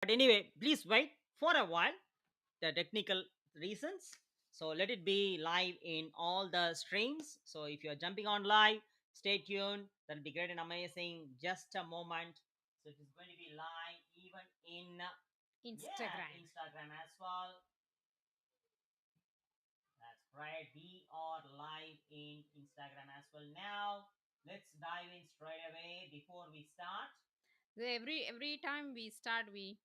But anyway, please wait for a while. The technical reasons. So let it be live in all the streams. So if you're jumping on live, stay tuned. That'll be great and amazing. Just a moment. So it is going to be live even in Instagram. Instagram as well. That's right. We are live in Instagram as well now. Let's dive in straight away before we start. So every time we start, we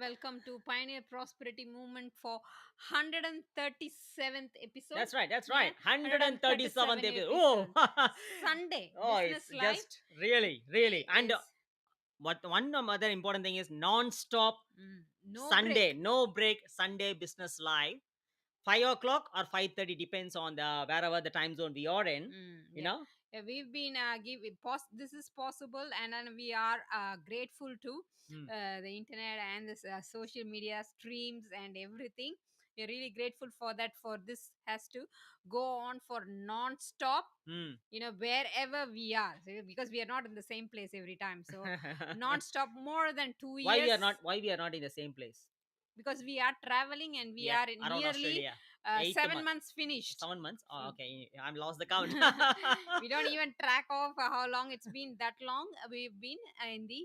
welcome to Pioneer Prosperity Movement for 137th episode. That's right. That's Yeah, right. 137th 137 episode. Oh, episode. Sunday oh, Business it's Live just really, really. And is what one other important thing is non-stop no Sunday, break. no break. Sunday business live, 5 o'clock or 5:30 depends on the wherever the time zone we are in. You Yeah. know. We've been this is possible, and then we are grateful to Mm, the internet and this social media streams and everything. We're really grateful for that. For this has to go on for non-stop, mm. wherever we are. So, because we are not in the same place every time, so non-stop more than two Why we years are not? Why we are not in the same place? because we are traveling and we Yeah, are around nearly Australia. Eighth 7 months finished. 7 months. Oh, okay. I'm lost the count. We don't even track of how long it's been. That long we've been in the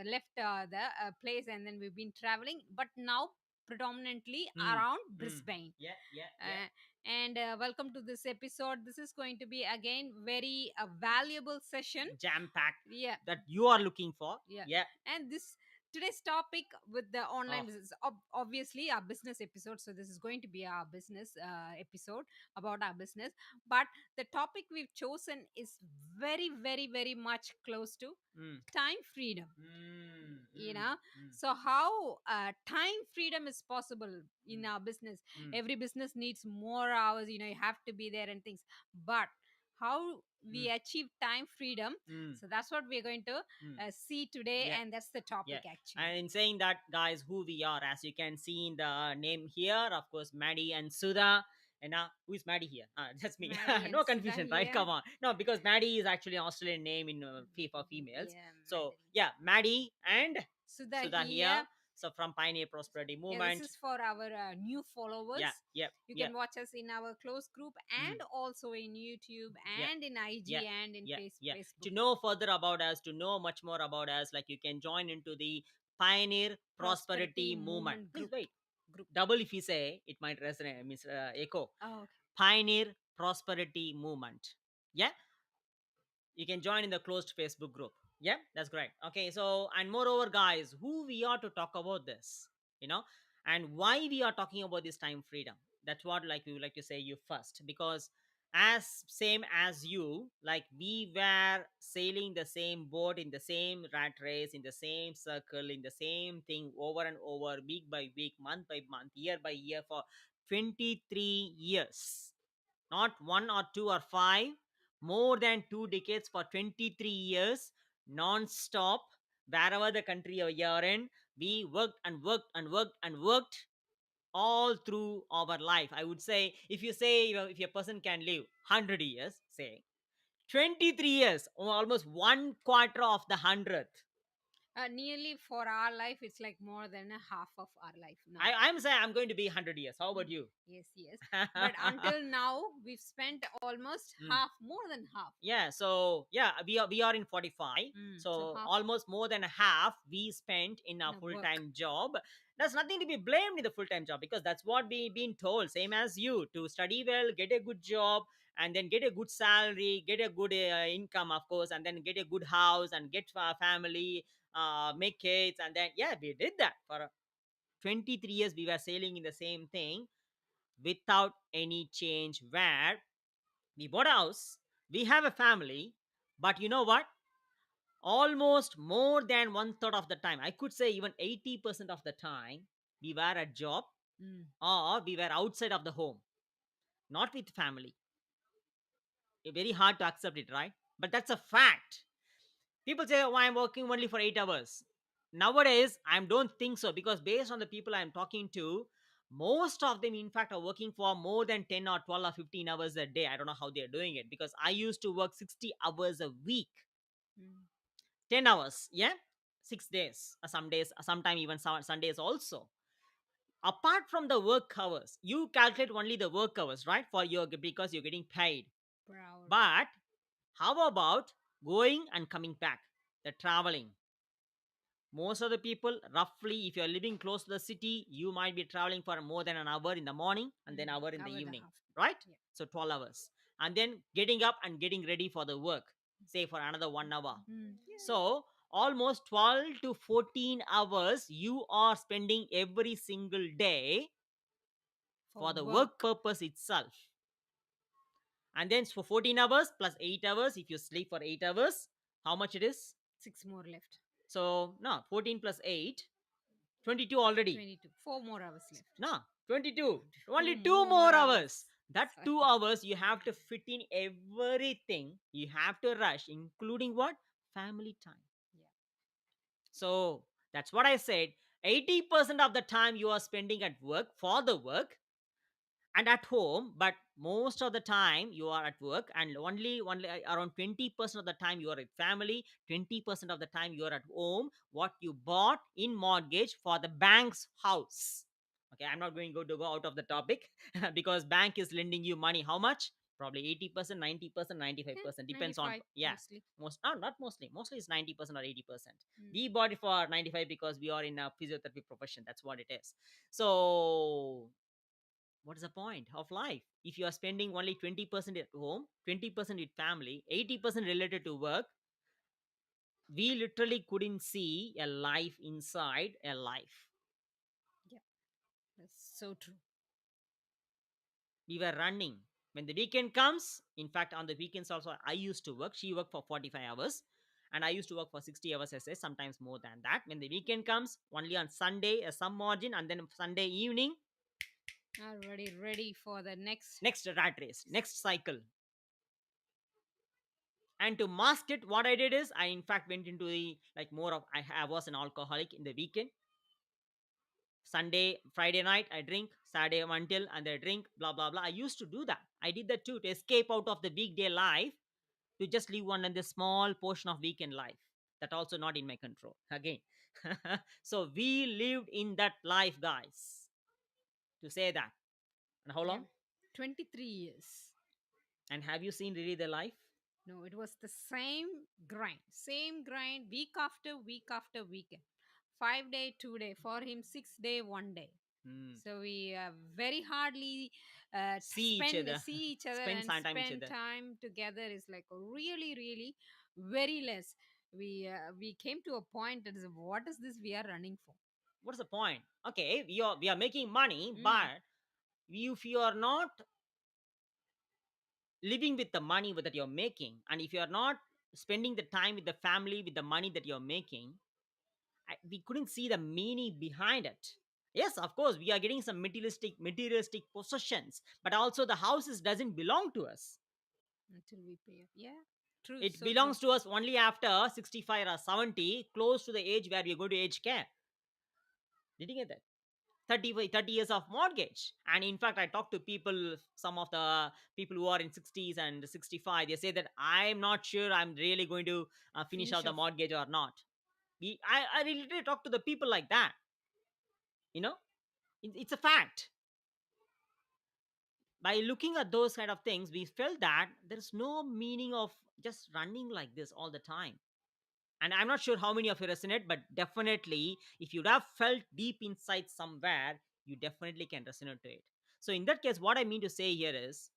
left the place, and then we've been traveling, but now predominantly Mm, around mm. Brisbane. Yeah, yeah, yeah. uh, and welcome to this episode. This is going to be again very valuable session. Jam packed Yeah, that you are looking for. yeah. Yeah. And this today's topic with the Oh, online business, obviously our business episode, so this is going to be our business episode about our business. But the topic we've chosen is very much close to mm, time freedom. mm, you mm, know mm, so how time freedom is possible in mm, our business. mm, Every business needs more hours, you have to be there and things, but how we mm, achieve time freedom, mm, so that's what we're going to mm. see today, Yeah, and that's the yeah. topic actually. And in saying that, guys, who we are, as you can see in the name here, of course, Maddie and Sudha. And who is Maddie here? That's me. Maddie and No Sudha confusion, right? here. Come on. No, because Maddie is actually an Australian name in for females. Yeah, So Madeline. yeah, Maddie and Sudha Sudha here. here. So from Pioneer Prosperity Yeah, this Movement. is for our new Yeah, followers. yeah, You yeah. can watch us in our close group Mm, and also in YouTube yeah. and in Yeah, IG and in yeah, yeah. To Facebook. know further about us, to know much more about us, like you can join into the Pioneer Prosperity Prosperity Movement. Movement Please Group. wait. Group. Double if you say, it might resonate, means echo. Oh, okay. Pioneer Prosperity Movement. Yeah, you can join in the closed Facebook group. Yeah, that's great. Okay, so and moreover, guys, who we are to talk about this, you know, and why we are talking about this time freedom. That's what like we would like to say you first, because as same as you, like we were sailing the same boat in the same rat race, in the same circle, in the same thing over and over, week by week, month by month, year by year for 23 years, not one or two or five, more than 2 decades for 23 years, non-stop, wherever the country you're in, we worked and worked and worked and worked all through our life. I would say, if you say, if a person can live 100 years, say 23 years, almost one quarter of the 100th. Nearly for our life, it's like more than a half of our life now. I'm saying I'm going to be 100 years. How about you? Yes, yes. But until now, we've spent almost Mm. half, more than half. Yeah, so yeah, we are in 45, So so half almost more than half we spent in a in a work. full-time job. There's nothing to be blamed in the full-time job, because that's what we been told, same as you, to study well, get a good job, and then get a good salary, get a good income, of course, and then get a good house and get a family, make kids, and then yeah, we did that for 23 years. We were sailing in the same thing without any change, where we bought a house, we have a family, but you know what? Almost more than one third of the time, I could say even 80% of the time, we were at job Mm. or we were outside of the home, not with family. Very hard to accept it, right? But that's a fact. People say, oh, I'm working only for 8 hours. Nowadays, I don't think so, because based on the people I'm talking to, most of them, in fact, are working for more than 10 or 12 or 15 hours a day. I don't know how they're doing it, because I used to work 60 hours a week. Mm. 10 hours, yeah, 6 days, some days, sometime even Sundays also. Apart from the work hours, you calculate only the work hours, right, for your, because you're getting paid. Per hour. But how about going and coming back, the traveling? Most of the people, roughly, if you're living close to the city, you might be traveling for more than an hour in the morning and then hour in the Hour and a evening, half. right? Yeah. So 12 hours, and then getting up and getting ready for the work, say for another 1 hour. Yeah. So almost 12 to 14 hours you are spending every single day For for the work work. purpose itself. And then for 14 hours plus 8 hours, if you sleep for 8 hours, how much it is? 6 more left. So no, 14 plus 8, 22 already. 22. 4 more hours left. No, 22. Two Only two more more hours. hours. That Sorry. 2 hours you have to fit in everything. You have to rush, including what? Family time. Yeah. So that's what I said. 80% of the time you are spending at work for the work and at home, but most of the time you are at work, and only around 20% of the time you are with family, 20% of the time you are at home, what you bought in mortgage for the bank's house. Okay, I'm not going to go out of the topic because bank is lending you money. How much? Probably 80%, 90%, Yeah. 95%, depends on, 95 yeah, mostly. most, no, not mostly, mostly it's 90% or 80%. Mm. We bought it for 95 because we are in a physiotherapy profession, that's what it is. So what is the point of life if you are spending only 20% at home, 20% with family, 80% related to work? We literally couldn't see a life inside a life. Yeah. That's so true. We were running. When the weekend comes, in fact, on the weekends also, I used to work. She worked for 45 hours. And I used to work for 60 hours, as I say, sometimes more than that. When the weekend comes, only on Sunday, some margin, and then Sunday evening, Already ready for the next. next rat race, next cycle. And to mask it, what I did is I in fact went into the, like, more of, I was an alcoholic in the weekend. Sunday, Friday night I drink, Saturday until, and I drink, blah blah blah. I used to do that. I did that too, to escape out of the weekday life, to just live one in the small portion of weekend life. That also not in my control again. So we lived in that life, guys, to say that. And how Yeah. long? 23 years. And have you seen really the life? No, it was the same grind, week after week after weekend. 5 day, 2 day. For him, 6 day, 1 day. Hmm. So we very hardly See each other, see each other spend and some time each spend other. time together is like really, really very less. We came to a point that is, what is this we are running for? What's the point? Okay, we are making money, Mm, but if you are not living with the money that you're making, and if you are not spending the time with the family with the money that you're making, we couldn't see the meaning behind it. Yes, of course, we are getting some materialistic possessions, but also the houses doesn't belong to us. until we pay. Yeah, true, It so true. belongs to us only after 65 or 70, close to the age where we go to age care. Did you get that? 30 years of mortgage. And in fact, I talked to people, some of the people who are in 60s and 65, they say that I'm not sure I'm really going to finish Finish out the off. mortgage or not. I really talk to the people like that, you know. It's a fact. By looking at those kind of things, we felt that there's no meaning of just running like this all the time. And I'm not sure how many of you resonate, but definitely if you have felt deep inside somewhere, you definitely can resonate to it. So in that case, what I mean to say here is,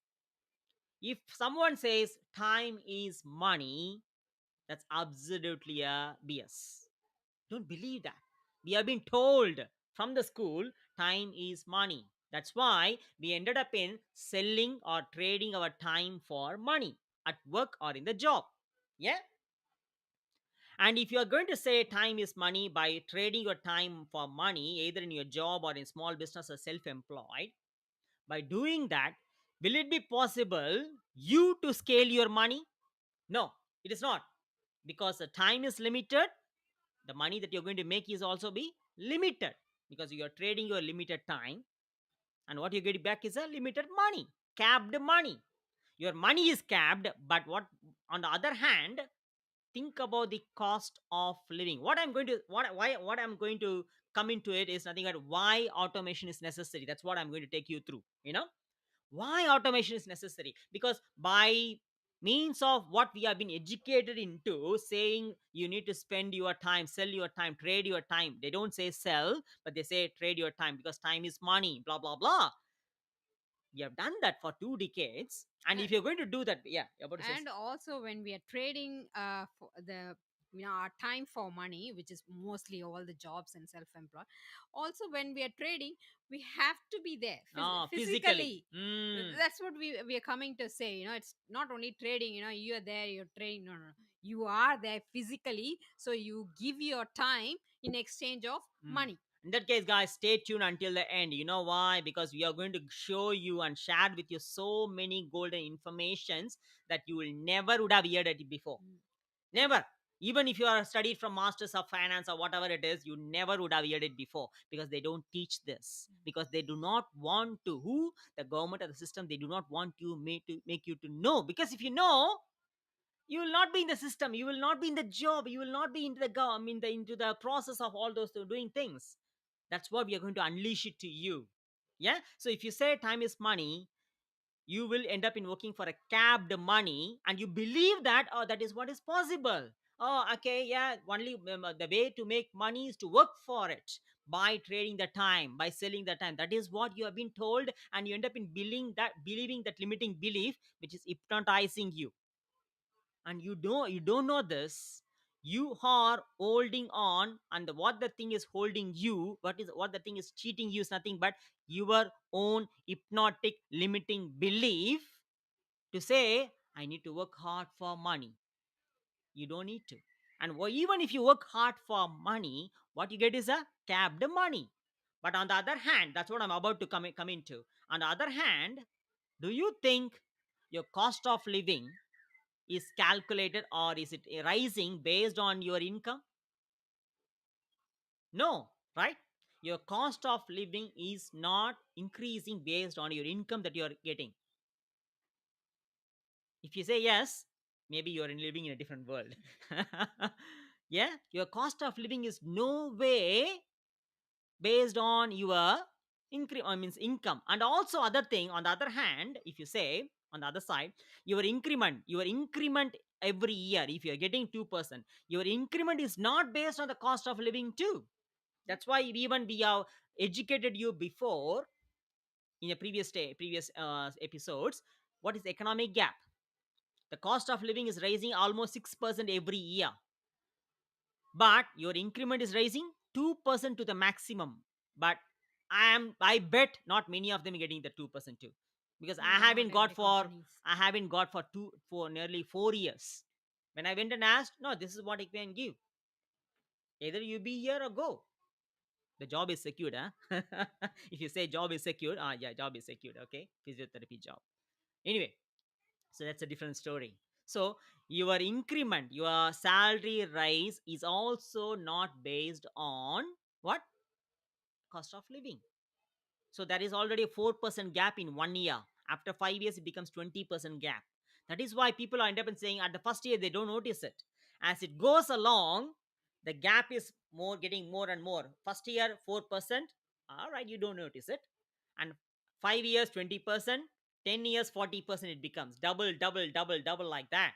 if someone says time is money, that's absolutely a BS. Don't believe that. We have been told from the school time is money. That's why we ended up in selling or trading our time for money at work or in the job. Yeah. And if you are going to say time is money by trading your time for money, either in your job or in small business or self employed, by doing that, will it be possible you to scale your money? No, it is not, because the time is limited. The money that you're going to make is also be limited, because you're trading your limited time, and what you get back is a limited money, capped money. Your money is capped, but what, on the other hand, think about the cost of living. What I'm going to what I'm going to come into it is nothing but why automation is necessary. That's what I'm going to take you through. Why automation is necessary, because by means of what we have been educated into, saying you need to spend your time, sell your time, trade your time. They don't say sell, but they say trade your time, because time is money, blah blah blah. We have done that for 2 decades, and if you're going to do that, yeah, you're about to say. And also when we are trading for the our time for money, which is mostly all the jobs and self-employed, also when we are trading, we have to be there Physically. physically. That's what we are coming to say. It's not only trading, you are there, you're trading. No, no, no. You are there physically, so you give your time in exchange of Mm. money. In that case, guys, stay tuned until the end. You know why? Because we are going to show you and share with you so many golden informations that you will never would have heard it before. Mm. Never. Even if you are studied from Masters of Finance or whatever it is, you never would have heard it before, because they don't teach this. Because they do not want to. Who? The government or the system. They do not want you to make you to know. Because if you know, you will not be in the system. You will not be in the job. You will not be into the into the process of all those doing things. That's what we are going to unleash it to you. Yeah. So if you say time is money, you will end up in working for a capped money, and you believe that, oh, that is what is possible. Oh, okay, yeah, only the way to make money is to work for it, by trading the time, by selling the time. That is what you have been told, and you end up in believing that limiting belief, which is hypnotizing you. And you don't know this. You are holding on, and what the thing is holding you, what the thing is cheating you, is nothing but your own hypnotic limiting belief, to say, I need to work hard for money. You don't need to. And even if you work hard for money, what you get is a capped money. But on the other hand, that's what I'm about to come into. On the other hand, do you think your cost of living is calculated, or is it rising based on your income? No, right? Your cost of living is not increasing based on your income that you are getting. If you say yes, maybe you're living in a different world. Yeah, your cost of living is no way based on your means income. And also other thing, on the other hand, if you say on the other side, your increment every year, if you're getting 2%, your increment is not based on the cost of living too. That's why even we have educated you before in a previous episodes. What is economic gap? The cost of living is rising almost 6% every year, but your increment is rising 2% to the maximum. But I bet not many of them are getting the 2% too, because No, not every companies. I haven't got for nearly 4 years. When I went and asked, no, this is what I can give. Either you be here or go. The job is secured, huh? If you say job is secured, yeah, job is secured. Okay, physiotherapy job. Anyway, so that's a different story. So your increment, your salary rise is also not based on what? Cost of living. So there is already a 4% gap in 1 year. After 5 years, it becomes 20% gap. That is why people end up in saying at the first year they don't notice it. As it goes along, the gap is getting more and more. First year 4%, all right, you don't notice it, and 5 years 20%, 10 years 40%. It becomes double, double, double, double like that.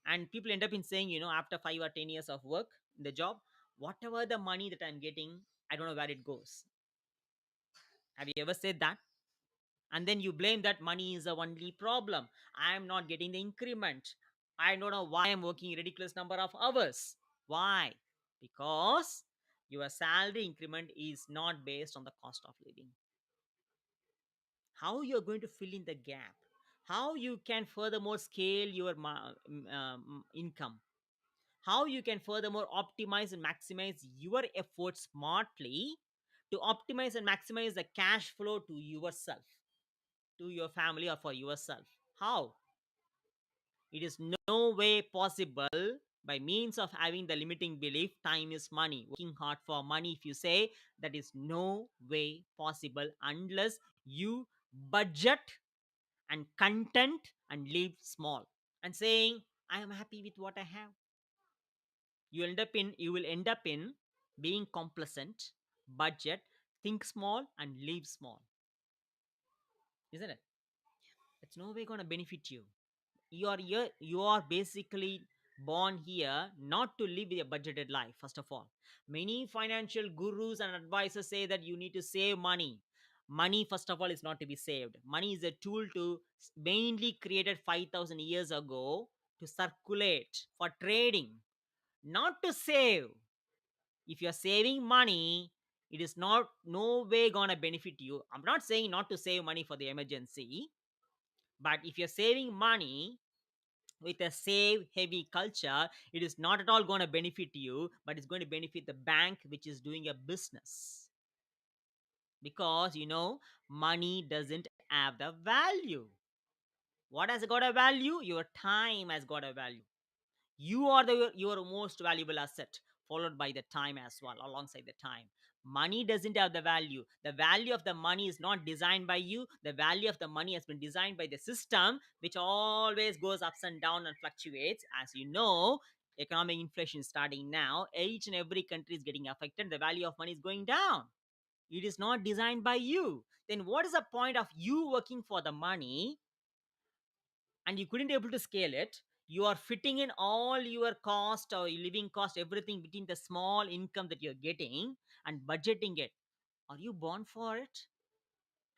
And people end up in saying, after 5 or 10 years of work in the job, whatever the money that I'm getting, I don't know where it goes. Have you ever said that? And then you blame that money is the only problem. I am not getting the increment. I don't know why I'm working a ridiculous number of hours. Why? Because your salary increment is not based on the cost of living. How you're going to fill in the gap? How you can furthermore scale your income? How you can furthermore optimize and maximize your efforts smartly to optimize and maximize the cash flow to yourself, to your family, or for yourself? How? It is no way possible by means of having the limiting belief time is money, working hard for money. If you say, that is no way possible unless you budget and content and live small, and saying I am happy with what I have. You will end up in being complacent, budget, think small and live small, isn't it? It's no way gonna benefit you. You are basically born here not to live a budgeted life. First of all, many financial gurus and advisors say that you need to save money. Money, first of all, is not to be saved. Money is a tool to mainly created 5000 years ago to circulate for trading, not to save. If you're saving money, it is not no way gonna benefit you. I'm not saying not to save money for the emergency, but if you're saving money with a save heavy culture, it is not at all going to benefit you, but it's going to benefit the bank which is doing a business. Because money doesn't have the value. What has got a value? Your time has got a value. You are your most valuable asset, followed by the time as well, alongside the time. Money doesn't have the value. The value of the money is not designed by you. The value of the money has been designed by the system, which always goes ups and down and fluctuates. As you know, economic inflation is starting now. Each and every country is getting affected. The value of money is going down. It is not designed by you. Then what is the point of you working for the money and you couldn't able to scale it? You are fitting in all your cost or living cost, everything between the small income that you're getting and budgeting it. Are you born for it?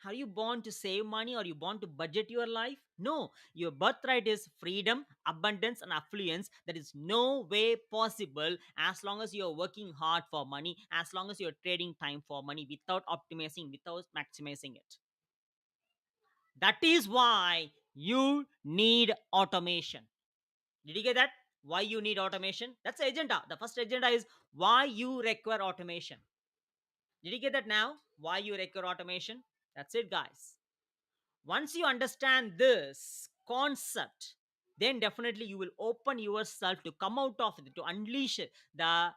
Are you born to save money? Are you born to budget your life? No. Your birthright is freedom, abundance and affluence. That is no way possible as long as you're working hard for money, as long as you're trading time for money without optimizing, without maximizing it. That is why you need automation. Did you get that? Why you need automation? That's the agenda. The first agenda is why you require automation. Did you get that now? Why you require automation? That's it, guys. Once you understand this concept, then definitely you will open yourself to come out of it, to unleash the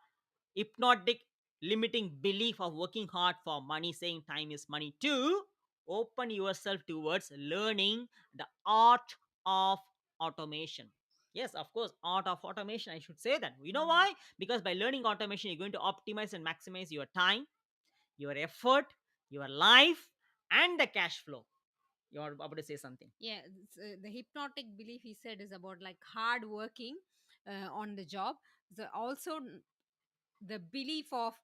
hypnotic limiting belief of working hard for money, saying time is money, to open yourself towards learning the art of automation. Yes, of course, art of automation, I should say that. You know Mm. why? Because by learning automation, you're going to optimize and maximize your time, your effort, your life, and the cash flow. You're about to say something. Yeah, the hypnotic belief he said is about like hard working on the job. So also the belief of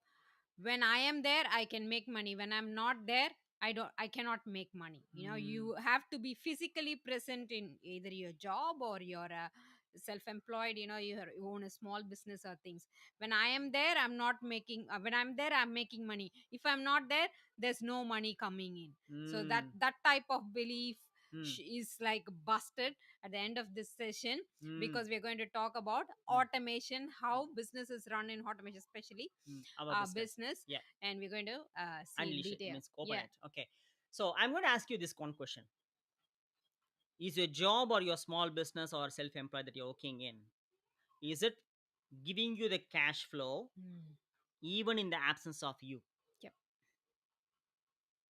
when I am there I can make money, when I'm not there I cannot make money. You know, Mm, you have to be physically present in either your job or your self-employed, you know, you own a small business or things. When I am there I'm not making when I'm there I'm making money. If I'm not there, there's no money coming in. So that mm, that type of belief mm, is like busted at the end of this session, mm, because we're going to talk about mm, automation, how businesses run in automation, especially our business. business, Yeah, and we're going to see in unleash it detail. means open Yeah. it. Okay. So I'm going to ask you this one question. Is your job or your small business or self-employed that you're working in, is it giving you the cash flow Mm. even in the absence of you? Yep.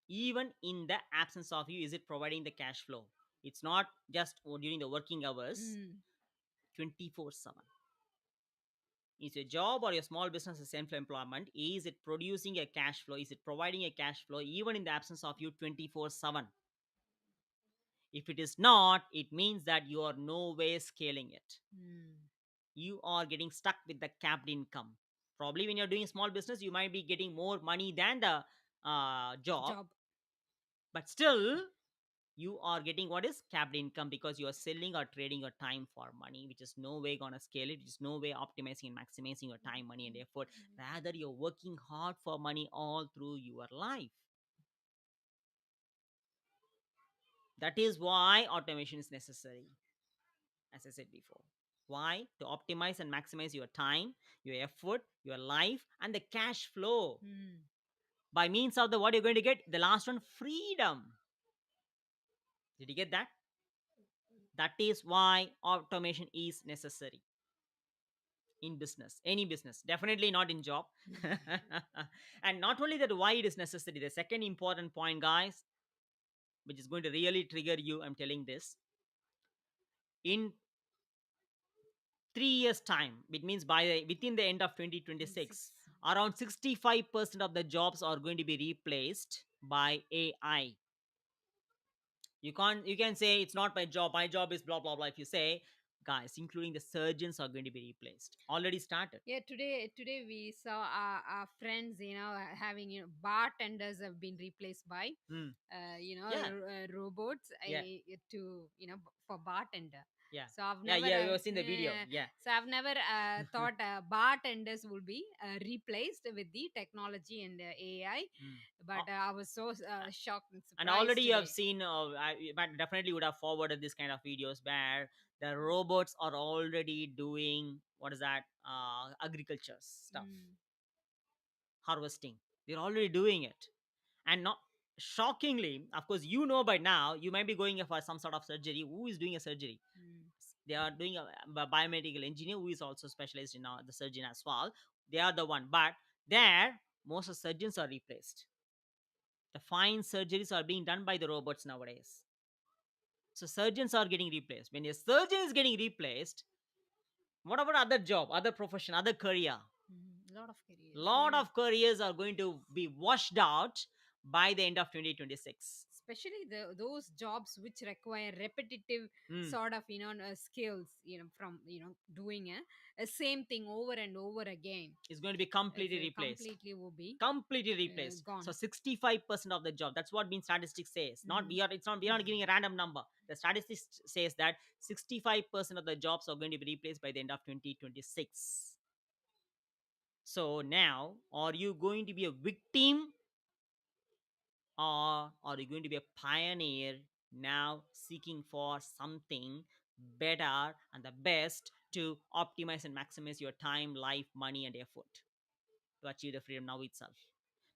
Even in the absence of you, is it providing the cash flow? It's not just during the working hours, Mm. 24/7. Is your job or your small business a self-employment, is it producing a cash flow, is it providing a cash flow even in the absence of you 24/7? If it is not, it means that you are no way scaling it. Mm. You are getting stuck with the capped income. Probably when you're doing small business, you might be getting more money than the job, Job. but still you are getting what is capped income, because you are selling or trading your time for money, which is no way gonna scale it. Which is no way optimizing and maximizing your time, money, and effort. Rather, you're working hard for money all through your life. That is why automation is necessary, as I said before. Why? To optimize and maximize your time, your effort, your life, and the cash flow. Mm. By means of the what you're going to get, the last one, freedom. Did you get that? That is why automation is necessary. in business, any business, definitely not in job. And not only that, why it is necessary, the second important point, guys, which is going to really trigger you, I'm telling this, in 3 years time, it means within the end of 2026, 26. around 65% of the jobs are going to be replaced by AI. You can say it's not my job is blah blah blah. If you say, guys, including the surgeons are going to be replaced, already started. Yeah, today we saw our friends, having, bartenders have been replaced by, Hmm. Yeah, robots, yeah, to, for bartender. yeah, So I've yeah, never, yeah, you've seen the video, yeah. thought bartenders will be replaced with the technology and AI, Hmm. but I was so shocked and And surprised already you have today. seen, but definitely would have forwarded this kind of videos where the robots are already doing, what is that, agriculture stuff, Mm, harvesting. They're already doing it. And not shockingly, of course, by now, you might be going for some sort of surgery. Who is doing a surgery? mm, They are doing a biomedical engineer who is also specialized in the surgeon as well. They are the one, but there most of surgeons are replaced. The fine surgeries are being done by the robots nowadays. So surgeons are getting replaced. When a surgeon is getting replaced, what about other job, other profession, other career? lot of careers, Lot yeah. of careers are going to be washed out by the end of 2026. Especially those jobs which require repetitive Hmm. sort of, skills, from, doing a same thing over and over again. Is going to be It's completely replaced. completely will be Completely replaced. gone. So 65% of the job. That's what being statistics says. Not Mm. we are. It's not. We are not giving a random number. The statistics says that 65% of the jobs are going to be replaced by the end of 2026. So now, are you going to be a victim, or are you going to be a pioneer now seeking for something better and the best to optimize and maximize your time, life, money, and effort to achieve the freedom now itself?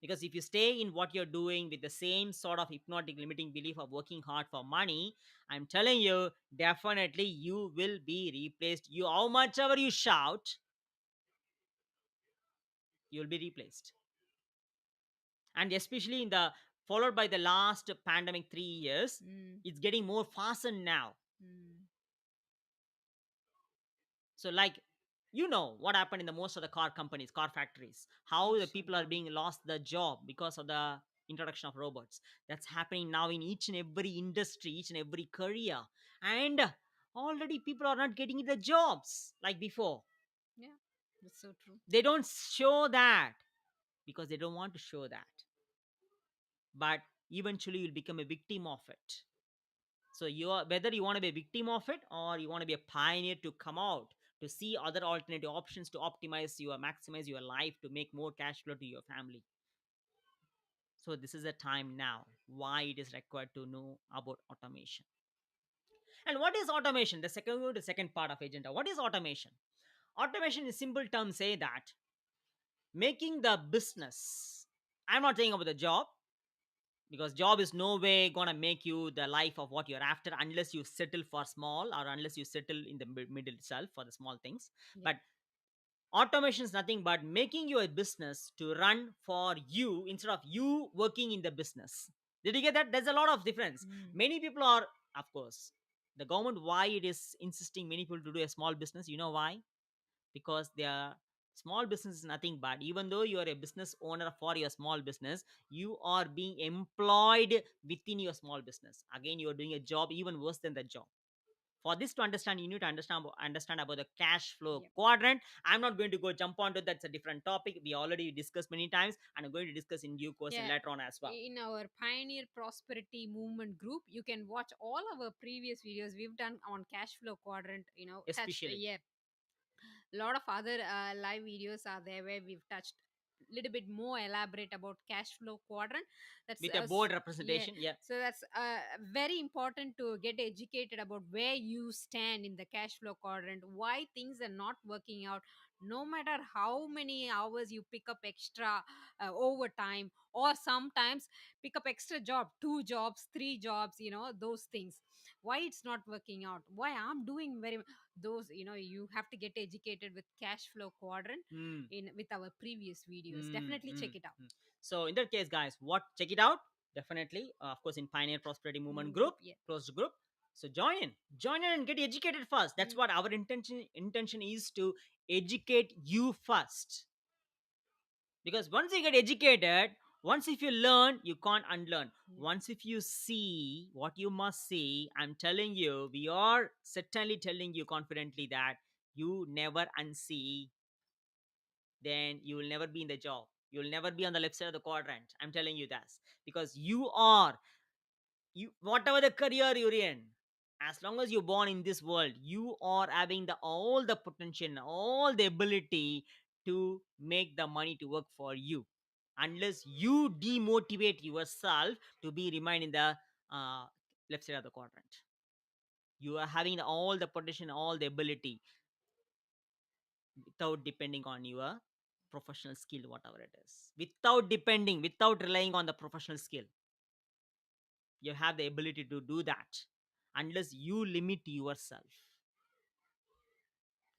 Because if you stay in what you're doing with the same sort of hypnotic limiting belief of working hard for money, I'm telling you, definitely you will be replaced. You, how much ever you shout, you'll be replaced. And especially in the followed by the last pandemic 3 years, Mm. it's getting more fastened now. Mm. So, like, what happened in the most of the car companies, car factories, how the Shut people are down. being lost the job because of the introduction of robots. That's happening now in each and every industry, each and every career. And already people are not getting the jobs like before. Yeah, that's so true. They don't show that because they don't want to show that. But eventually you'll become a victim of it. So you are, whether you want to be a victim of it or you want to be a pioneer to come out to see other alternative options to optimize your maximize your life to make more cash flow to your family. So this is a time now why it is required to know about automation. And what is automation? The second part of agenda. What is automation? Automation in simple terms say that making the business. I'm not saying about the job, because job is no way gonna make you the life of what you're after unless you settle for small or unless you settle in the middle itself for the small things. Yeah. But automation is nothing but making your business to run for you instead of you working in the business. Did you get that? There's a lot of difference. Mm. Many people are, of course, the government, why it is insisting many people to do a small business, why? Because they are small business is nothing but, even though you are a business owner for your small business, you are being employed within your small business. Again, you are doing a job even worse than the job. For this to understand, you need to understand about the cash flow Yep. quadrant. I'm not going to go jump onto that's a different topic we already discussed many times, and I'm going to discuss in due course and Yeah. later on as well. In our Pioneer Prosperity Movement group, you can watch all our previous videos we've done on cash flow quadrant. Touched, Especially yeah, a lot of other live videos are there where we've touched a little bit more elaborate about cash flow quadrant. That's with a board yeah. representation, yeah. So that's very important to get educated about where you stand in the cash flow quadrant, why things are not working out, no matter how many hours you pick up extra overtime, or sometimes pick up extra job, 2 jobs, 3 jobs, those things. Why it's not working out? Why I'm doing very those, you have to get educated with cash flow quadrant Mm, in with our previous videos. mm, Definitely mm, check it out. mm. So in that case, guys, what check it out definitely. Of course, in Pioneer Prosperity Movement Group, group, yeah. closed group. So join in and get educated first. That's Mm, what our intention is, to educate you first. Because once you get educated, once if you learn, you can't unlearn. yeah. Once if you see what you must see, I'm telling you, we are certainly telling you confidently that you never unsee, then you will never be in the job, you'll never be on the left side of the quadrant. I'm telling you that. Because you, whatever the career you're in, as long as you're born in this world, you are having the all the potential, all the ability to make the money to work for you. Unless you demotivate yourself to be remain in the uh, left side of the quadrant, you are having all the potential, all the ability, without depending on your professional skill, whatever it is, without relying on the professional skill. You have the ability to do that, unless you limit yourself.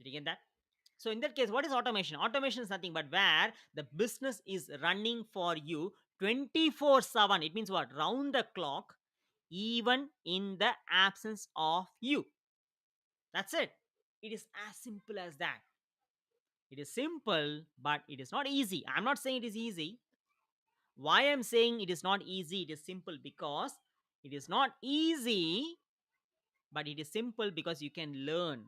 Did you get that? So in that case, what is automation? Automation is nothing but where the business is running for you 24/7. It means what? Round the clock, even in the absence of you. That's it. It is as simple as that. It is simple, but it is not easy. I'm not saying it is easy. Why I'm saying it is not easy, it is simple, because it is not easy, but it is simple because you can learn.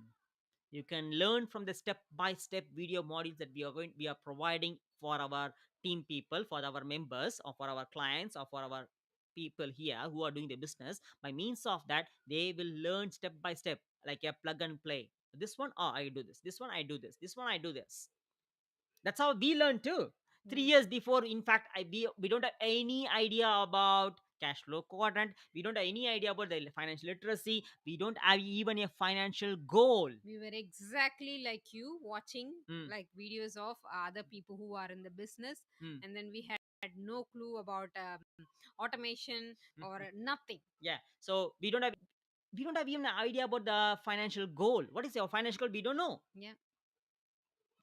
You can learn from the step by step video modules that we are providing for our team people, for our members, or for our clients, or for our people here who are doing the business. By means of that, they will learn step by step, like a plug and play. This one, oh, I do this one, I do this one, I do this. That's how we learn too. Three Mm. years before, in fact, we don't have any idea about cash flow quadrant. We don't have any idea about the financial literacy. We don't have even a financial goal. We were exactly like you, watching Mm, like videos of other people who are in the business, mm, and then we had no clue about automation mm, or mm. nothing. Yeah. So we don't have even an idea about the financial goal. What is your financial goal? We don't know Yeah,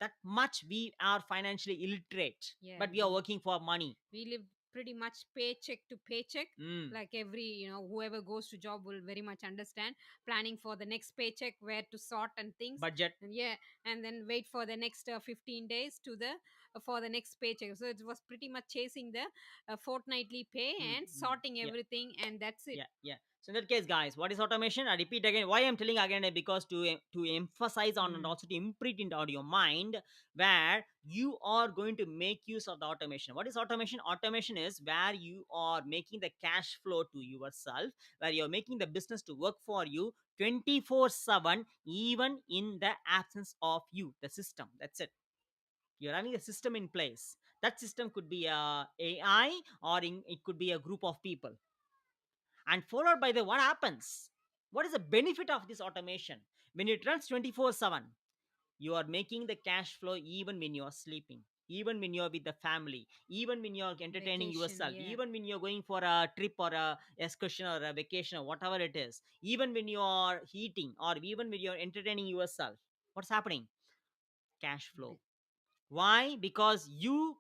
that much. We are financially illiterate, yeah. but we are working for money. We live pretty much paycheck to paycheck. Mm. Like every, whoever goes to job will very much understand, planning for the next paycheck, where to sort and things. Budget. And yeah, and then wait for the next 15 days to the for the next paycheck. So it was pretty much chasing the fortnightly pay Mm, and mm. sorting Yeah. everything, and that's it. Yeah. So in that case, guys, what is automation? I repeat again. Why I'm telling again, because to emphasize on and Mm. also to imprint into your mind, where you are going to make use of the automation. What is automation? Automation is where you are making the cash flow to yourself, where you're making the business to work for you 24/7, even in the absence of you, the system. That's it. You're having a system in place. That system could be a AI, or it could be a group of people. And followed by the what happens? What is the benefit of this automation? When it runs 24/7, you are making the cash flow even when you are sleeping, even when you're with the family, even when you're entertaining Vacation, yourself, yeah. even when you're going for a trip or a excursion or a vacation or whatever it is, even when you are eating or even when you're entertaining yourself. What's happening? Cash flow. B- Why? Because you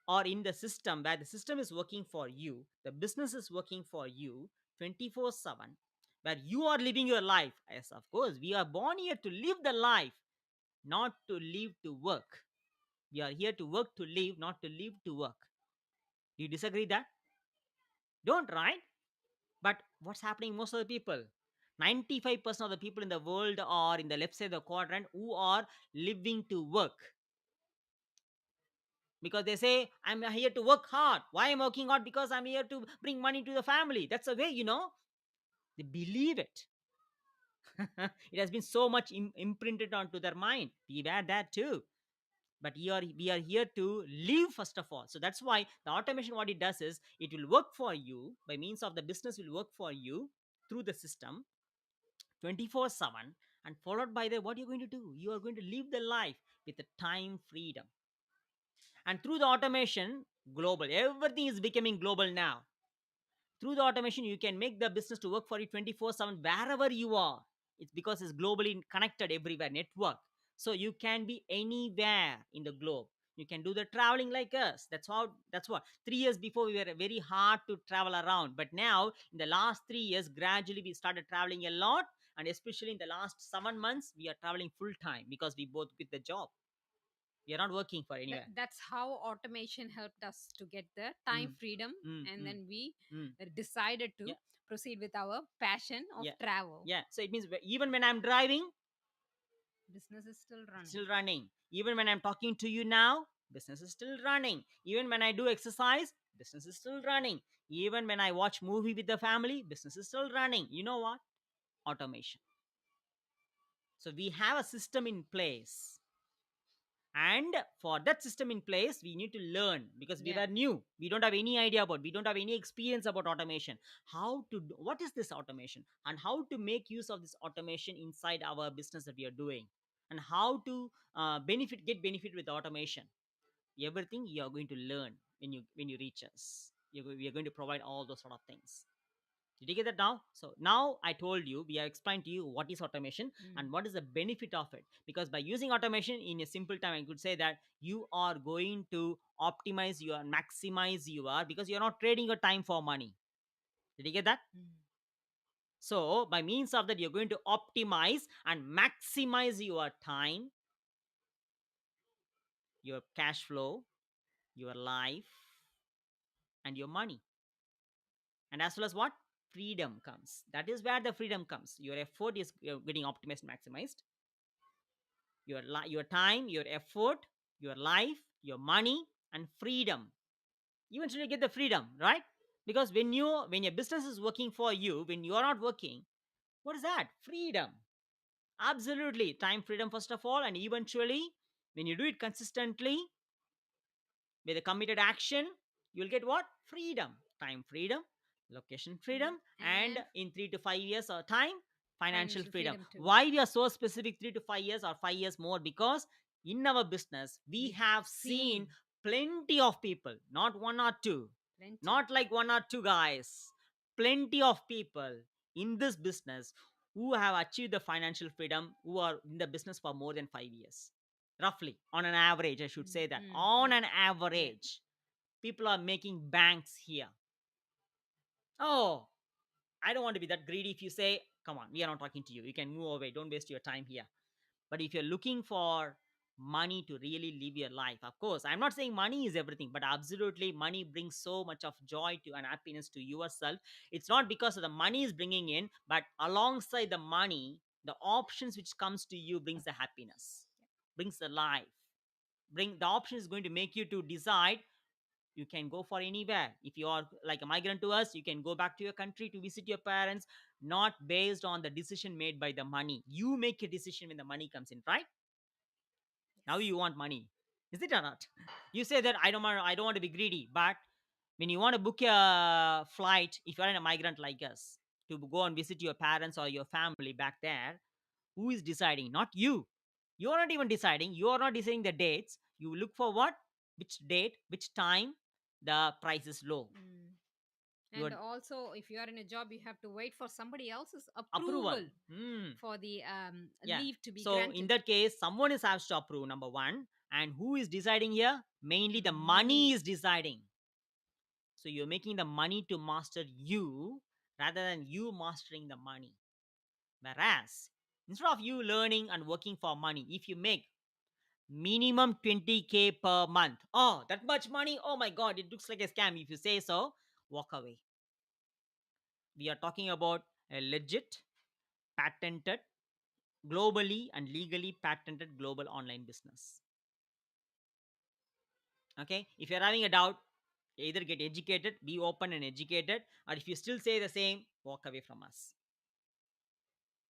or in the system, where the system is working for you, the business is working for you 24/7, where you are living your life. Yes, of course, we are born here to live the life, not to live to work. We are here to work to live, not to live to work. Do you disagree that? Don't, right? But what's happening? Most of the people, 95% of the people in the world are in the left side of the quadrant, who are living to work. Because they say, I'm here to work hard. Why I'm working hard? Because I'm here to bring money to the family. That's the way, they believe it. It has been so much imprinted onto their mind. We wear that too. But we are here to live first of all. So that's why the automation, what it does is, it will work for you. By means of the business will work for you through the system 24/7. And followed by the, what you're going to do, you are going to live the life with the time freedom. And through the automation, global, everything is becoming global now. Through the automation, you can make the business to work for you 24/7 wherever you are. It's because it's globally connected everywhere, network. So you can be anywhere in the globe. You can do the traveling like us. That's what 3 years before we were very hard to travel around, but now in the last 3 years gradually we started traveling a lot. And especially in the last 7 months we are traveling full time because we both quit the job. We are not working for anywhere. That's how automation helped us to get the time Mm, freedom, mm, and mm, then we mm. decided to Yeah, proceed with our passion of yeah, travel. yeah. So it means even when I'm driving, Business is still it's running. still running. Even when I'm talking to you now, business is still running. Even when I do exercise, business is still running. Even when I watch movie with the family, business is still running. You know what? Automation. So we have a system in place. And for that system in place, we need to learn because we Yeah. were new. We don't have any idea about, we don't have any experience about automation. How to do, what is this automation, and how to make use of this automation inside our business that we are doing, and how to get benefit with automation. Everything you are going to learn when you reach us. We are going to provide all those sort of things. Did you get that now? So now I told you, we have explained to you what is automation Mm. and what is the benefit of it. Because by using automation in a simple time, I could say that you are going to optimize your, maximize your, because you're not trading your time for money. Did you get that? Mm. So by means of that, you're going to optimize and maximize your time, your cash flow, your life, and your money. And as well as what? Freedom comes. That is where the freedom comes. Your effort is getting optimized, maximized. Your time, your effort, your life, your money, and freedom. Eventually you get the freedom, right? Because when your business is working for you, when you are not working, what is that? Freedom. Absolutely. Time freedom first of all, and eventually when you do it consistently with a committed action, you'll get what? Freedom. Time freedom, location Freedom freedom, and and in 3 to 5 years or time, financial financial freedom. freedom too. Why we are so specific 3 to 5 years or 5 years more? Because in our business we We have have seen seen plenty of people, not one or two, plenty. not like one or two guys, plenty of people in this business who have achieved the financial freedom, who are in the business for more than 5 years. Roughly, on an average, I should Mm. say that. Mm. On Yeah. an Yeah. average, people are making banks here. Oh, I don't want to be that greedy. If you say, come on, we are not talking to you, you can move away, don't waste your time here. But if you're looking for money to really live your life, of course, I'm not saying money is everything, but absolutely money brings so much of joy to and happiness to yourself. It's not because of the money is bringing in, but alongside the money, the options which comes to you brings the happiness, brings the life. Bring the option is going to make you to decide. You can go for anywhere. If you are like a migrant to us, you can go back to your country to visit your parents, not based on the decision made by the money. You make a decision when the money comes in, right? Now Yes. you want money, is it or not? You say that I don't want to be greedy, but when you want to book a flight, if you're a migrant like us, to go and visit your parents or your family back there, who is deciding? Not you. You're not even deciding. You are not deciding the dates. You look for what? Which date, which time, the price is low. Mm. Your And also, if you are in a job, you have to wait for somebody else's approval. approval for the Yeah. leave to be So in granted. that case, someone is has to approve, number one. And who is deciding here? Mainly the money Money. is deciding. So you're making the money to master you rather than you mastering the money. Whereas instead of you learning and working for money, if you make minimum 20K per month, oh, that much money, oh my god, it looks like a scam. If you say so, walk away. We are talking about a legit, patented, globally and legally patented global online business. Okay, if you're having a doubt, either get educated, be open and educated, or if you still say the same, walk away from us.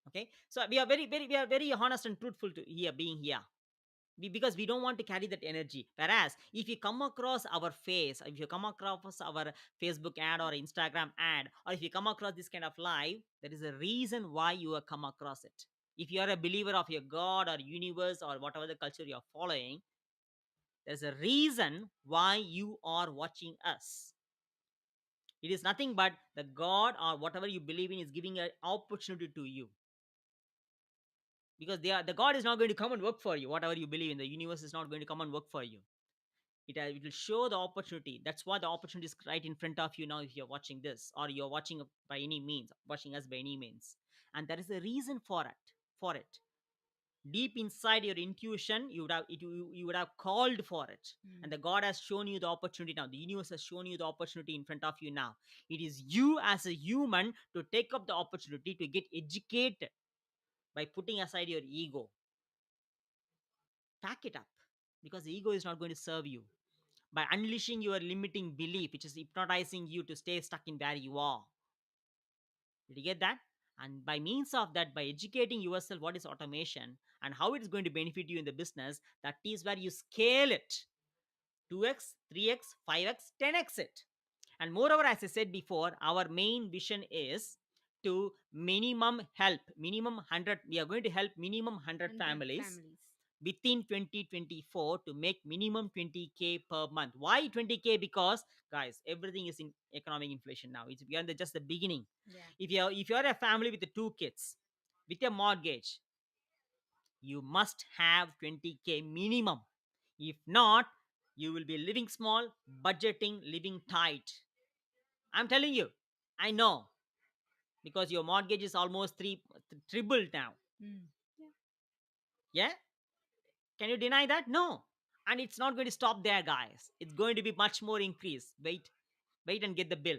Okay, so we are very honest and truthful to here being here. Because we don't want to carry that energy. Whereas if you come across our face, if you come across our Facebook ad or Instagram ad, or if you come across this kind of live, there is a reason why you have come across it. If you are a believer of your God or universe or whatever the culture you're following, there's a reason why you are watching us. It is nothing but the God or whatever you believe in is giving an opportunity to you, because the God is not going to come and work for you. Whatever you believe in, the universe is not going to come and work for you. It will show the opportunity. That's why the opportunity is right in front of you now. If you're watching this, or you're watching by any means, watching us by any means, and there is a reason for it. Deep inside your intuition, you would have called for it, Mm. and the God has shown you the opportunity now. The universe has shown you the opportunity in front of you now. It is you as a human to take up the opportunity to get educated by putting aside your ego. Pack it up, because the ego is not going to serve you. By unleashing your limiting belief, which is hypnotizing you to stay stuck in where you are. Did you get that? And by means of that, by educating yourself what is automation and how it's going to benefit you in the business, that is where you scale it. 2x, 3x, 5x, 10x it. And moreover, as I said before, our main vision is to minimum 100. We are going to help minimum 100 100 families families. within 2024 to make minimum 20K per month. Why 20K? Because guys, everything is in economic inflation now. It's beyond just the beginning. Yeah. If you're a family with the two kids with a mortgage, you must have 20K minimum. If not, you will be living small, budgeting, living tight. I'm telling you, I know, because your mortgage is almost tripled now. Mm. Yeah. Yeah, can you deny that? No. And it's not going to stop there, guys. It's going to be much more increase. Wait and get the bill.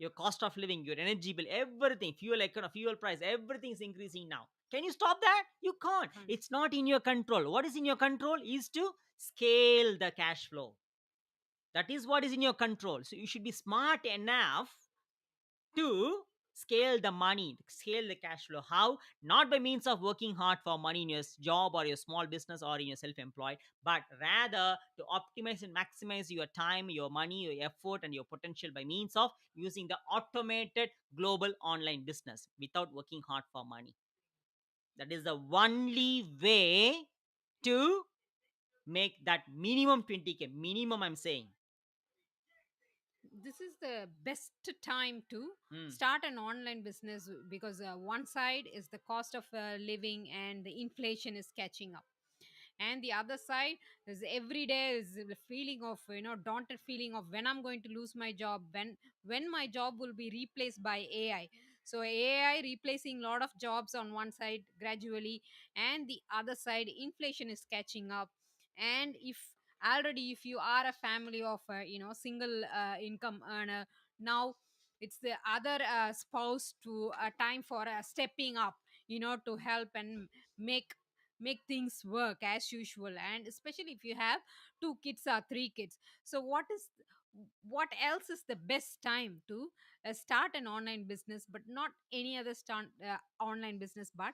Your cost of living, your energy bill, everything, fuel price, everything is increasing now. Can you stop that? You can't. Fun. It's not in your control. What is in your control is to scale the cash flow. That is what is in your control. So you should be smart enough to scale the money, scale the cash flow. How? Not by means of working hard for money in your job or your small business or in your self-employed, but rather to optimize and maximize your time, your money, your effort, and your potential by means of using the automated global online business without working hard for money. That is the only way to make that minimum 20K. Minimum, I'm saying. This is the best time to Hmm. start an online business, because one side is the cost of living and the inflation is catching up, and the other side is every day is the feeling of, daunted feeling of when I'm going to lose my job, when my job will be replaced by AI. So AI replacing a lot of jobs on one side gradually, and the other side inflation is catching up. And if you are a family of single income earner, now it's the other spouse to time for stepping up, to help and make things work as usual. And especially if you have two kids or three kids, so what else is the best time to start an online business, but not any other online business, but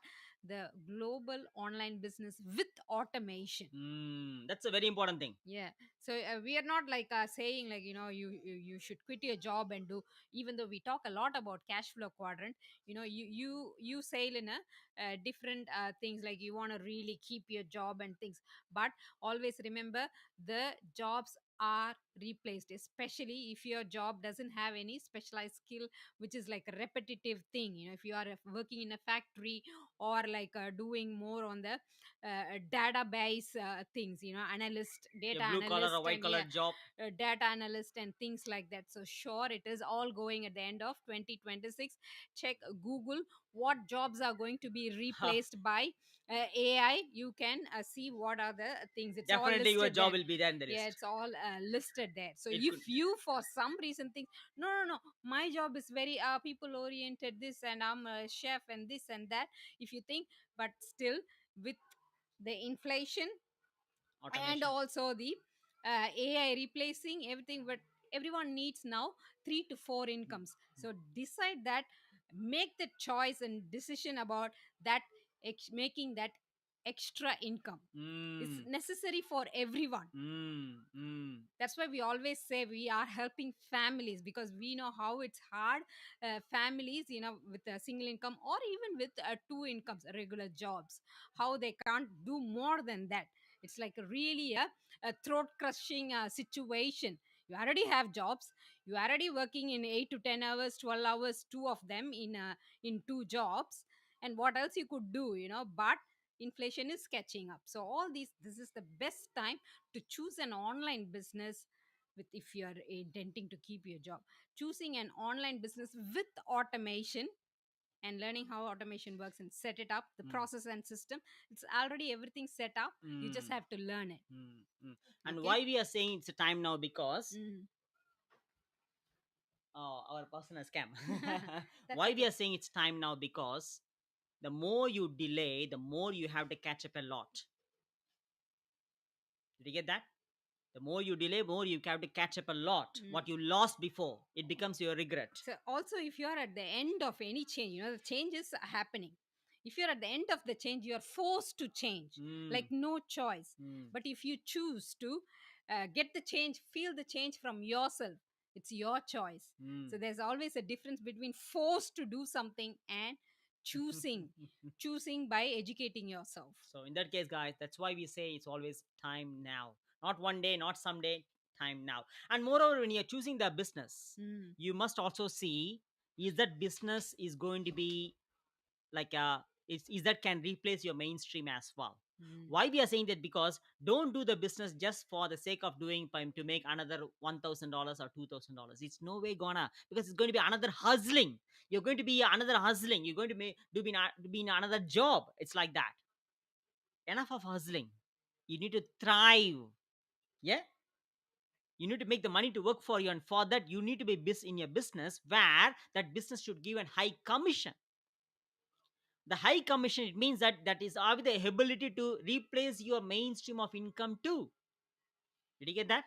the global online business with automation. That's a very important thing. Yeah. So we are not like saying like, you should quit your job and do, even though we talk a lot about cash flow quadrant, you sail in a different things, like you want to really keep your job and things. But always remember, the jobs are replaced, especially if your job doesn't have any specialized skill, which is like a repetitive thing. If you are working in a factory, or like doing more on the database things, analyst, A data blue collar or analyst, white and collar yeah, job. data analyst and things like that. So sure, it is all going at the end of 2026. Check Google, what jobs are going to be replaced by AI. You can see what are the things, it's all Definitely your listed job there. will be there in the Yeah, list. it's all listed there. So It if could. you for some reason think, no, no, no, my job is very people oriented, this, and I'm a chef and this and that, if you think, but still, with the inflation and Automation. also the AI replacing everything, but everyone needs now 3 to 4 incomes. So decide that, make the choice and decision about that, making that extra income. It's Mm. necessary for everyone. Mm. Mm. That's why we always say we are helping families, because we know how it's hard. Families, with a single income or even with two incomes, regular jobs, how they can't do more than that. It's like really a throat crushing situation. You already have jobs, you already working in 8 to 10 hours, 12 hours, two of them in two jobs, and what else you could do, but inflation is catching up. So all these, this is the best time to choose an online business. With, if you are intending to keep your job, choosing an online business with automation and learning how automation works and set it up, the Mm. process and system, it's already everything set up. You just Mm. have to learn it. Mm. Mm. And Okay. why we are saying it's a time now? Because Mhm. our personal scam. That's Why we okay. are saying it's time now? Because the more you delay, the more you have to catch up a lot. Did you get that? The more you delay, more you have to catch up a lot. Mm. What you lost before, it becomes your regret. So also, if you are at the end of any change, the change is happening. If you're at the end of the change, you are forced to change, like Mm. no choice. Mm. But if you choose to get the change, feel the change from yourself, it's your choice. Mm. So there's always a difference between forced to do something and choosing, choosing by educating yourself. So in that case, guys, that's why we say it's always time now. Not one day, not someday, time now. And moreover, when you're choosing the business, Mm. you must also see, is that business is going to be like a, is that can replace your mainstream as well. Mm. Why we are saying that? Because don't do the business just for the sake of doing to make another $1,000 or $2,000. It's no way gonna, because it's going to be another hustling. You're going to be another hustling. You're going to be in another job. It's like that. Enough of hustling. You need to thrive. Yeah, you need to make the money to work for you, and for that you need to be in your business, where that business should give a high commission. The high commission, it means that that is have the ability to replace your mainstream of income too. Did you get that?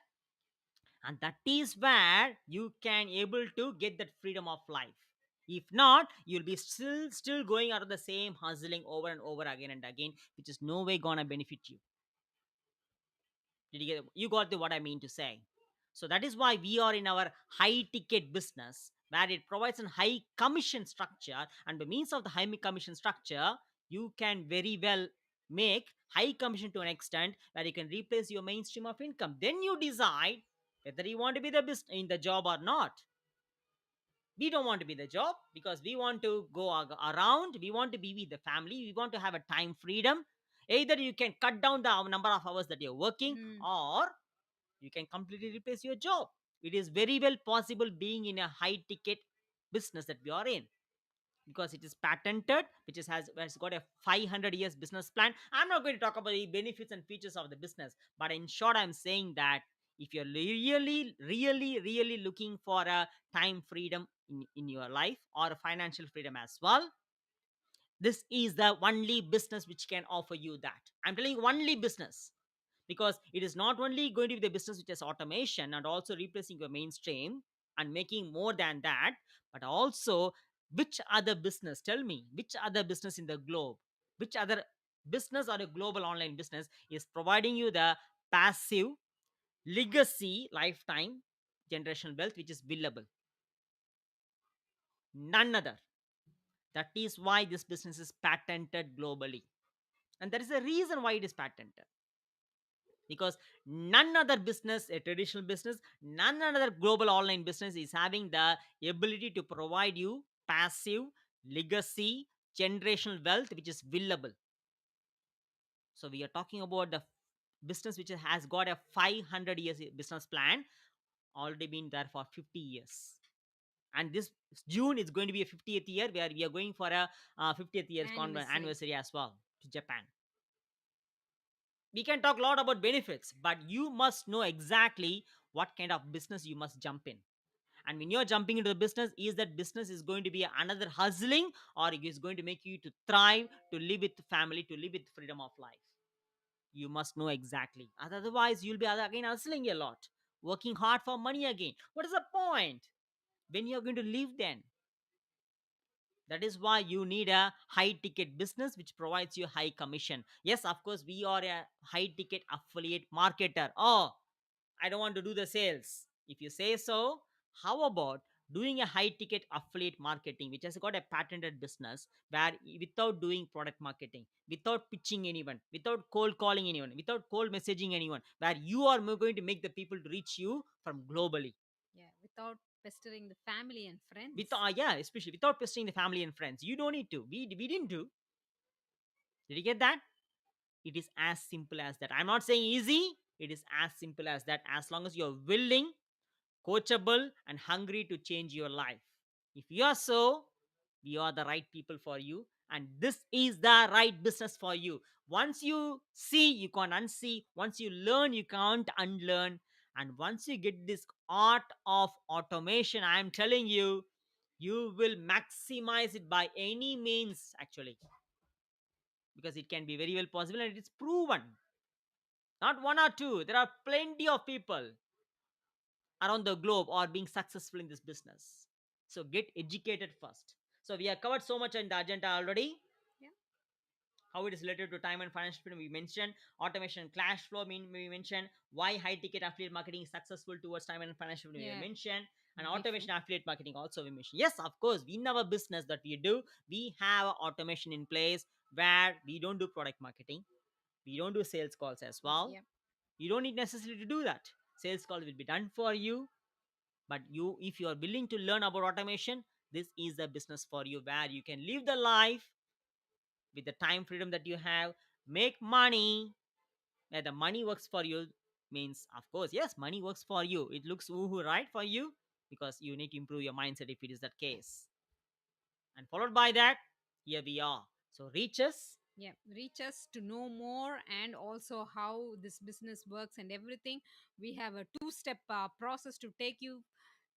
And that is where you can able to get that freedom of life. If not, you'll be still going out of the same hustling over and over again and again, which is no way gonna benefit you. Did you get, you got the what I mean to say? So that is why we are in our high ticket business, where it provides a high commission structure, and by means of the high commission structure, you can very well make high commission to an extent where you can replace your mainstream of income. Then you decide whether you want to be the in the job or not. We don't want to be the job, because we want to go around, we want to be with the family, we want to have a time freedom. Either you can cut down the number of hours that you're working, Mm. or you can completely replace your job. It is very well possible being in a high ticket business that we are in, because it is patented, which has got a 500 years business plan. I'm not going to talk about the benefits and features of the business, but in short, I'm saying that if you're really looking for a time freedom in your life, or a financial freedom as well, this is the only business which can offer you that. I'm telling you, only business. Because it is not only going to be the business which has automation and also replacing your mainstream and making more than that, but also, which other business, tell me, which other business in the globe, which other business or a global online business is providing you the passive legacy lifetime generational wealth which is billable? None other. That is why this business is patented globally, and there is a reason why it is patented. Because none other business, a traditional business, none other global online business is having the ability to provide you passive legacy generational wealth which is willable. So we are talking about the business which has got a 500 years business plan, already been there for 50 years. And this June is going to be a 50th year, where we are going for a 50th years Anniversary. anniversary as well to Japan. We can talk a lot about benefits, but you must know exactly what kind of business you must jump in. And when you're jumping into the business, is that business is going to be another hustling, or it is going to make you to thrive, to live with family, to live with freedom of life? You must know exactly. Otherwise, you'll be again hustling a lot, working hard for money again. What is the point when you're going to live then? That is why you need a high ticket business which provides you high commission. Yes, of course, we are a high ticket affiliate marketer. Oh, I don't want to do the sales. If you say so, how about doing a high ticket affiliate marketing, which has got a patented business where without doing product marketing, without pitching anyone, without cold calling anyone, without cold messaging anyone, where you are going to make the people to reach you from globally. Yeah, without pestering the family and With friends. yeah, especially without pestering the family and friends. You don't need to. We didn't do. Did you get that? It is as simple as that. I'm not saying easy. It is as simple as that. As long as you're willing, coachable, and hungry to change your life. If you are so, we are the right people for you. And this is the right business for you. Once you see, you can't unsee. Once you learn, you can't unlearn. And once you get this art of automation, I'm telling you, you will maximize it by any means, actually, because it can be very well possible and it's proven. Not one or two. There are plenty of people around the globe are being successful in this business. So get educated first. So we have covered so much in the agenda already. Yeah. How it is related to time and financial freedom, we mentioned automation, cash flow, we mentioned why high ticket affiliate marketing is successful towards time and financial freedom, we Yeah. mentioned, and Before. automation affiliate marketing also we mentioned. Yes, of course, in our business that we do, we have automation in place where we don't do product marketing, we don't do sales calls as well. Yep. You don't need necessarily to do that. Sales call will be done for you. But you, if you are willing to learn about automation, this is the business for you where you can live the life with the time freedom that you have, make money where the money works for you. Means, of course, yes, money works for you. It looks woohoo, right, for you, because you need to improve your mindset if it is that case. And followed by that, here we are. So reach us. Yeah, reach us to know more and also how this business works and everything. We have a two-step process to take you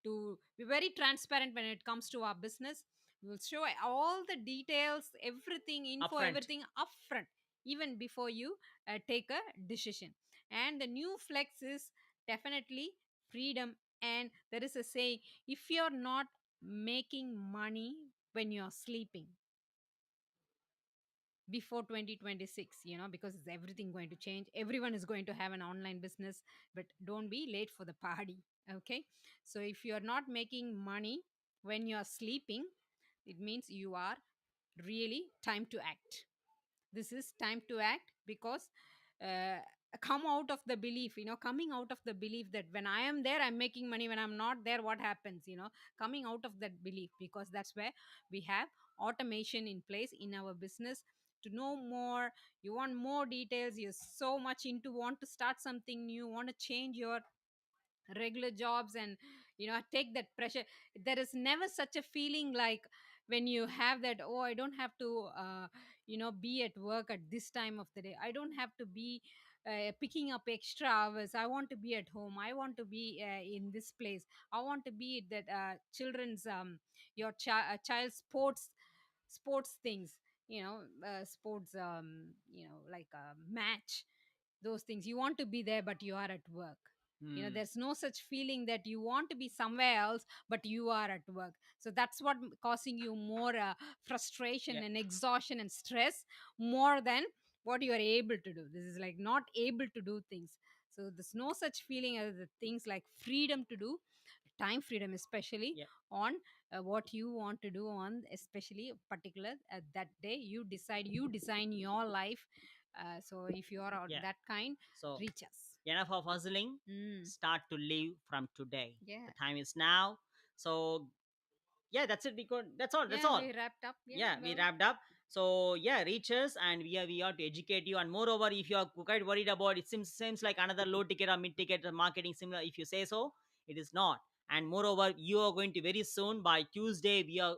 to be very transparent when it comes to our business. We will show all the details, everything, info, Upfront. everything upfront, even before you take a decision. And the new flex is definitely freedom. And there is a saying, if you're not making money when you're sleeping, before 2026, because it's everything going to change, everyone is going to have an online business, but don't be late for the party. Okay, so if you're not making money when you're sleeping, it means you are really time to act. This is time to act, because uh, come out of the belief, coming out of the belief that when I am there I'm making money, when I'm not there what happens, coming out of that belief, because that's where we have automation in place in our business. To know more, you want more details, you're so much into want to start something new, want to change your regular jobs, and take that pressure. There is never such a feeling like when you have that, oh, I don't have to be at work at this time of the day, I don't have to be picking up extra hours, I want to be at home, I want to be in this place, I want to be at that children's your child sports things, sports, like a match, those things you want to be there, but you are at work. Hmm. There's no such feeling that you want to be somewhere else but you are at work. So that's what causing you more frustration Yeah. and exhaustion and stress, more than what you are able to do. This is like not able to do things. So there's no such feeling as the things like freedom to do, time freedom, especially Yeah. on what you want to do on, especially particular that day you decide, you design your life. So if you are Yeah. that kind, So reach us. enough of hustling. Mm. Start to live from today. Yeah. The time is now. So yeah, that's it. Because that's all. That's Yeah, all. we wrapped up. Yeah, Yeah, we well. wrapped up. So yeah, reach us, and we are to educate you. And moreover, if you are quite worried about it, seems like another low ticket or mid ticket marketing similar. If you say so, it is not. And moreover, you are going to very soon by Tuesday. We are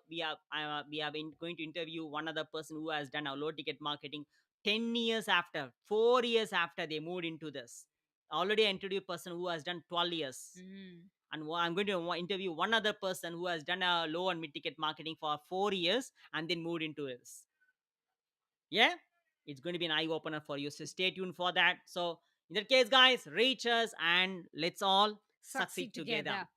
going to interview one other person who has done our low ticket marketing 10 years after, 4 years after they moved into this. Already I interviewed a person who has done 12 years, Mm. and I'm going to interview one other person who has done a low and mid ticket marketing for 4 years and then moved into this. Yeah, it's going to be an eye opener for you. So stay tuned for that. So in that case, guys, reach us and let's all Succeed succeed together. together.